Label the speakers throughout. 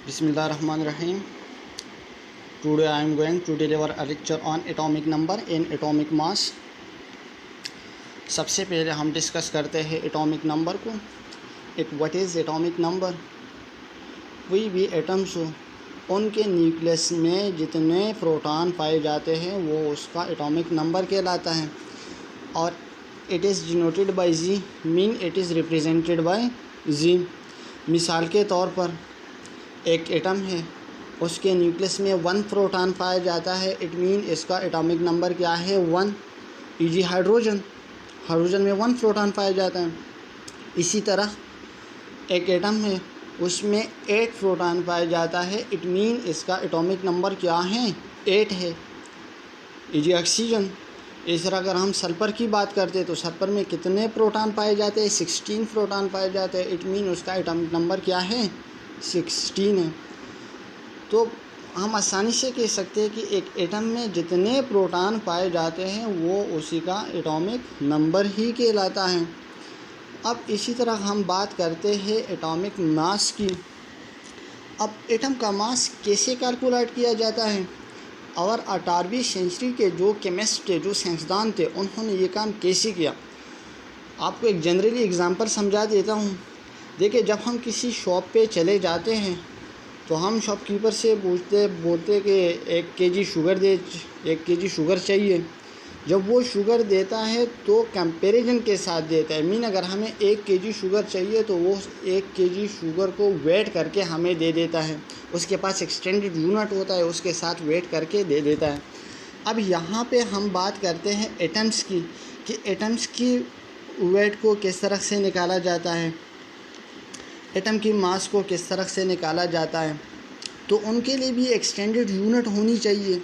Speaker 1: Bismillahirrahmanirrahim. Today I am going to deliver a lecture on atomic number in atomic mass. सबसे पहले हम discuss करते हैं atomic number को. What is atomic number? कोई भी एटम्स हो उनके न्यूक्लियस में जितने प्रोटॉन पाए जाते हैं वो उसका एटॉमिक नंबर कहलाता है. और it is denoted by G, mean it is represented by G. मिसाल के तौर पर एक एटम है, उसके न्यूक्लियस में 1 प्रोटॉन पाया जाता है, इट मीन इसका एटॉमिक नंबर क्या है 1. ई.जी. हाइड्रोजन में 1 प्रोटॉन पाया जाता है. इसी तरह एक एटम है, उसमें 8 प्रोटॉन पाया जाता है, इट मीन इसका एटॉमिक नंबर क्या है 8 है. ई.जी. ऑक्सीजन. इस तरह अगर हम सल्फर की बात करते हैं तो सल्फर में कितने प्रोटॉन पाए जाते हैं 16 प्रोटॉन पाए जाते हैं, इट मीन उसका एटॉमिक नंबर क्या है 16 है. तो हम आसानी से कह सकते हैं कि एक एटम में जितने प्रोटॉन पाए जाते हैं वो उसी का एटॉमिक नंबर ही कहलाता है. अब इसी तरह हम बात करते हैं एटॉमिक मास की. अब एटम का मास कैसे कैलकुलेट किया जाता है? और 18वीं सेंचुरी के जो केमिस्ट थे, जो साइंसदान थे, उन्होंने ये काम कैसे किया? आपको एक जनरली एग्जांपल समझा देता हूँ. देखिए, जब हम किसी शॉप पे चले जाते हैं तो हम शॉपकीपर से बोलते कि 1 केजी शुगर दे, 1 केजी शुगर चाहिए. जब वो शुगर देता है तो कंपैरिजन के साथ देता है, मीन अगर हमें 1 केजी शुगर चाहिए तो वो 1 केजी शुगर को वेट करके हमें दे देता है. उसके पास एक्सटेंडेड यूनिट होता है, उसके साथ वेट करके दे देता है. अब यहाँ पे हम बात करते हैं एटम्स की, कि एटम्स की वेट को किस तरह से निकाला जाता है, एटम की मास को किस तरह से निकाला जाता है. तो उनके लिए भी एक्सटेंडेड यूनिट होनी चाहिए.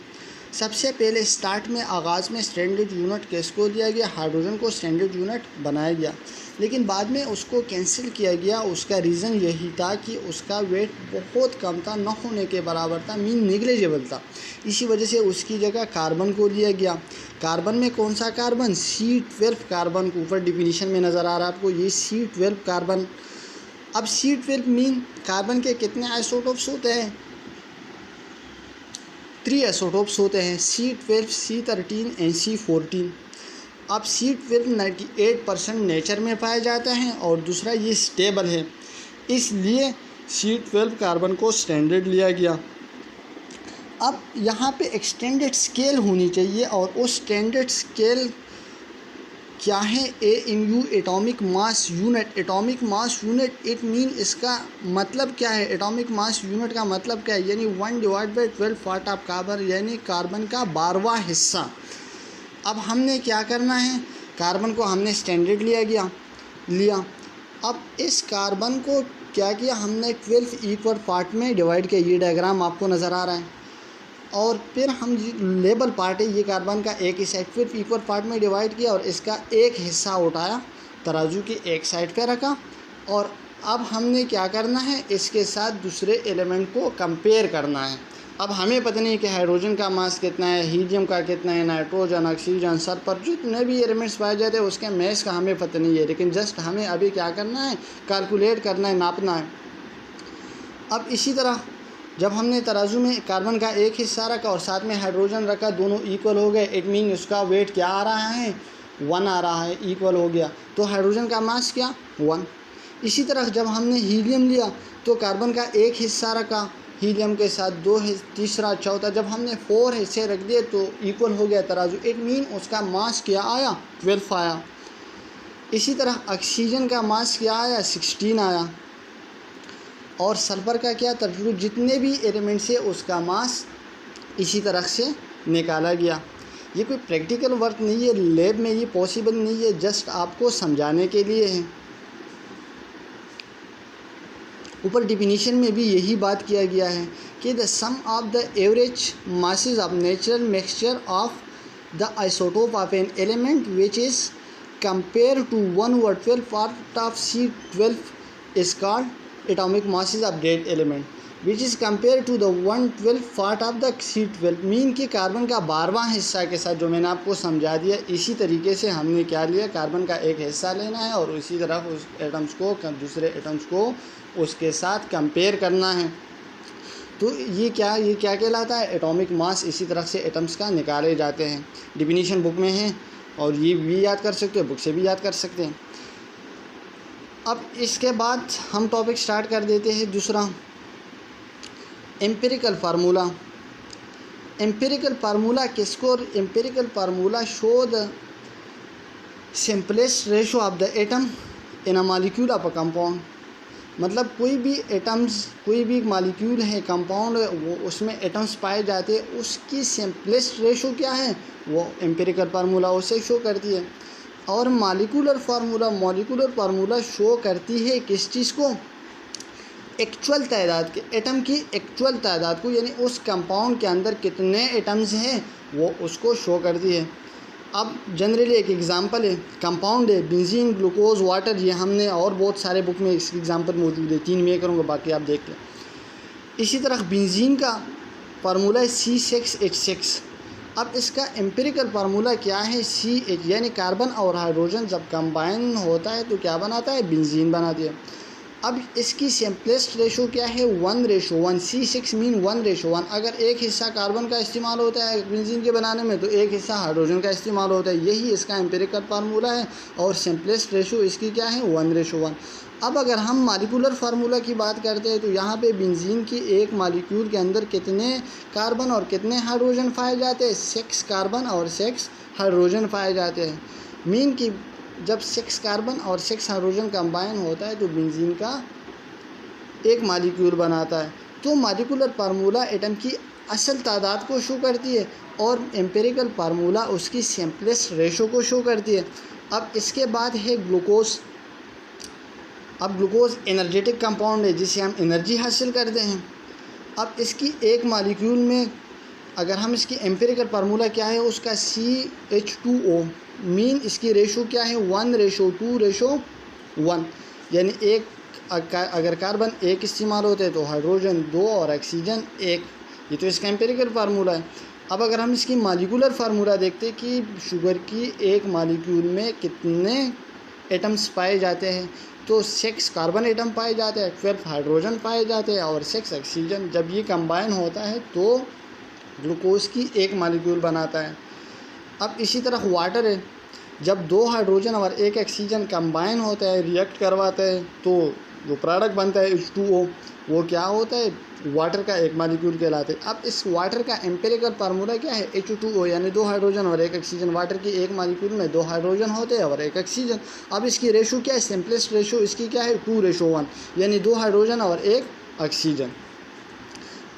Speaker 1: सबसे पहले स्टार्ट में आगाज़ में स्टैंडर्ड यूनिट किसको दिया गया? हाइड्रोजन को स्टैंडर्ड यूनिट बनाया गया, लेकिन बाद में उसको कैंसिल किया गया. उसका रीज़न यही था कि उसका वेट बहुत कम था, न होने के बराबर था, मीन निग्लेजेबल था. इसी वजह से उसकी जगह कार्बन को लिया गया. कार्बन में कौन सा कार्बन? C12 कार्बन को ऊपर डिफिनीशन में नज़र आ रहा है आपको, ये C12 कार्बन. अब C12 मीन कार्बन के कितने आइसोटोप्स होते हैं? 3 आइसोटोप्स होते हैं, C12, C13 एंड C14. अब C12 98% नेचर में पाया जाता है और दूसरा ये स्टेबल है, इसलिए C12 कार्बन को स्टैंडर्ड लिया गया. अब यहाँ पे एक्सटेंडेड स्केल होनी चाहिए, और उस स्टैंडर्ड स्केल क्या है? AMU atomic mass unit. Atomic mass unit it mean इसका मतलब क्या है? एटॉमिक मास यूनिट का मतलब क्या है? यानी 1/12 पार्ट ऑफ कार्बन, यानी कार्बन का 12वां हिस्सा. अब हमने क्या करना है? कार्बन को हमने स्टैंडर्ड लिया. अब इस कार्बन को क्या किया हमने? 12 इक्वल पार्ट में डिवाइड किया. ये डायग्राम आपको नज़र आ रहा है. और फिर हम लेबल पार्ट है ये कार्बन का, एक ही साइड फिर इक्वल पार्ट में डिवाइड किया और इसका एक हिस्सा उठाया, तराजू की एक साइड पे रखा. और अब हमने क्या करना है? इसके साथ दूसरे एलिमेंट को कंपेयर करना है. अब हमें पता नहीं कि हाइड्रोजन का मास कितना है, हीलियम का कितना है, नाइट्रोजन, ऑक्सीजन, सल्फर, जितने भी एलिमेंट्स पाए जाते हैं उसके मास का हमें पता नहीं है, लेकिन जस्ट हमें अभी क्या करना है? कैलकुलेट करना है, नापना है. अब इसी तरह जब हमने तराजू में कार्बन का एक हिस्सा रखा और साथ में हाइड्रोजन रखा, दोनों इक्वल हो गए, इट मीन उसका वेट क्या आ रहा है? 1 आ रहा है, इक्वल हो गया. तो हाइड्रोजन का मास क्या? 1. इसी तरह जब हमने हीलियम लिया तो कार्बन का एक हिस्सा रखा, हीलियम के साथ 2 तीसरा, चौथा, जब हमने 4 हिस्से रख दिए तो इक्वल हो गया तराजू, इट मीन उसका मास क्या आया? 12 आया. इसी तरह ऑक्सीजन का मास क्या आया? 16 आया. और सल्फर का क्या? तर्जु. जितने भी एलिमेंट्स है उसका मास इसी तरह से निकाला गया. ये कोई प्रैक्टिकल वर्क नहीं है, लैब में ये पॉसिबल नहीं है, जस्ट आपको समझाने के लिए है. ऊपर डिफिनीशन में भी यही बात किया गया है कि the sum of the average masses of natural mixture of the isotope of an element which is compare to 1/12 part of C12 is called atomic masses of that element which is compared to the 1/12 part of the C12. Mean कि carbon का 12वां हिस्सा के साथ, जो मैंने आपको समझा दिया, इसी तरीके से हमने क्या लिया? कार्बन का एक हिस्सा लेना है और उसी तरह उस एटम्स को दूसरे एटम्स को उसके साथ कंपेयर करना है. तो ये क्या कहलाता है, एटॉमिक मास। इसी तरह से एटम्स का निकाले जाते हैं, डिफिनीशन बुक में है और ये भी याद कर सकते हो, बुक से भी याद कर सकते हैं। अब इसके बाद हम टॉपिक स्टार्ट कर देते हैं दूसरा, एम्पिरिकल फार्मूला। एम्पिरिकल फार्मूला किसको, empirical formula show the simplest ratio of the atom in a molecule of a compound. मतलब कोई भी एटम्स, कोई भी मॉलिक्यूल है, कंपाउंड है, वो उसमें एटम्स पाए जाते हैं, उसकी सिंपलेस्ट रेशो क्या है, वो एम्पिरिकल फार्मूला उसे शो करती है। और मॉलिक्यूलर फार्मूला शो करती है किस चीज़ को, एक्चुअल तादाद के, एटम की एक्चुअल तादाद को, यानी उस कंपाउंड के अंदर कितने एटम्स हैं वो उसको शो करती है। अब जनरली एक एग्जांपल है, कंपाउंड है बेंजीन, ग्लूकोज, वाटर, ये हमने और बहुत सारे बुक में इसकी एग्जांपल मौजूद है, 3 मैं करूँगा, बाकी आप देख लें। इसी तरह बेंजीन का फार्मूला है C6H6। अब इसका एम्पिरिकल फार्मूला क्या है, CH, यानी कार्बन और हाइड्रोजन जब कंबाइन होता है तो क्या बनाता है, बेंजीन बनाती है। अब इसकी सिंपलेस्ट रेशो क्या है, 1:1। C6 mean 1:1। अगर एक हिस्सा कार्बन का इस्तेमाल होता है बेंजीन के बनाने में तो एक हिस्सा हाइड्रोजन का इस्तेमाल होता है, यही इसका एम्पिरिकल फार्मूला है। और सिंपलेस्ट रेशो इसकी क्या है, 1:1। अब अगर हम मॉलिक्यूलर फार्मूला की बात करते हैं तो यहाँ पे बेंजीन की एक मॉलिक्यूल के अंदर कितने कार्बन और कितने हाइड्रोजन पाए जाते हैं, 6 कार्बन और 6 हाइड्रोजन पाए जाते हैं। मीन की जब 6 कार्बन और 6 हाइड्रोजन कंबाइन होता है तो बेंजीन का एक मॉलिक्यूल बनाता है। तो मॉलिक्यूलर फार्मूला एटम की असल तादाद को शो करती है और एम्पिरिकल फार्मूला उसकी सिंपलेस्ट रेशो को शो करती है। अब इसके बाद है ग्लूकोज। अब ग्लूकोज एनर्जेटिक कंपाउंड है जिससे हम एनर्जी हासिल करते हैं। अब इसकी एक मॉलिक्यूल में अगर हम इसकी एम्पिरिकल फार्मूला क्या है उसका CH2O, मीन इसकी रेशो क्या है, 1:2:1। यानी एक अगर कार्बन 1 इस्तेमाल होते हैं तो हाइड्रोजन 2 और ऑक्सीजन 1। ये तो इसका एम्पिरिकल फार्मूला है। अब अगर हम इसकी मॉलिक्यूलर फार्मूला देखते हैं कि शुगर की एक मॉलिक्यूल में कितने एटम्स पाए जाते हैं तो 6 कार्बन एटम पाए जाते हैं, 12 हाइड्रोजन पाए जाते हैं और 6 ऑक्सीजन। जब ये कंबाइन होता है तो ग्लूकोज की एक मॉलिक्यूल बनाता है। अब इसी तरह वाटर है, जब 2 हाइड्रोजन और 1 ऑक्सीजन कंबाइन होता है, रिएक्ट करवाता है तो जो प्रोडक्ट बनता है H2O, वो क्या होता है, वाटर का एक मॉलिक्यूल कहलाते हैं। अब इस वाटर का एम्पिरिकल फार्मूला क्या है, H2O, यानी 2 हाइड्रोजन और 1 ऑक्सीजन। वाटर की एक मॉलिक्यूल में 2 हाइड्रोजन होते हैं और 1 ऑक्सीजन। अब इसकी रेशो क्या है, सिंपलेस्ट रेशो इसकी क्या है, 2:1, यानी 2 हाइड्रोजन और 1 ऑक्सीजन।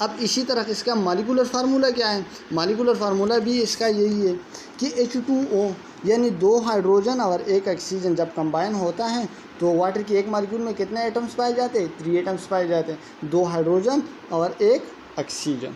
Speaker 1: अब इसी तरह इसका मॉलिक्यूलर फार्मूला क्या है, मॉलिक्यूलर फार्मूला भी इसका यही है कि H2O यानी 2 हाइड्रोजन और 1 ऑक्सीजन जब कंबाइन होता है तो वाटर की एक मॉलिक्यूल में कितने एटम्स पाए जाते हैं, 3 एटम्स पाए जाते हैं, 2 हाइड्रोजन और 1 ऑक्सीजन।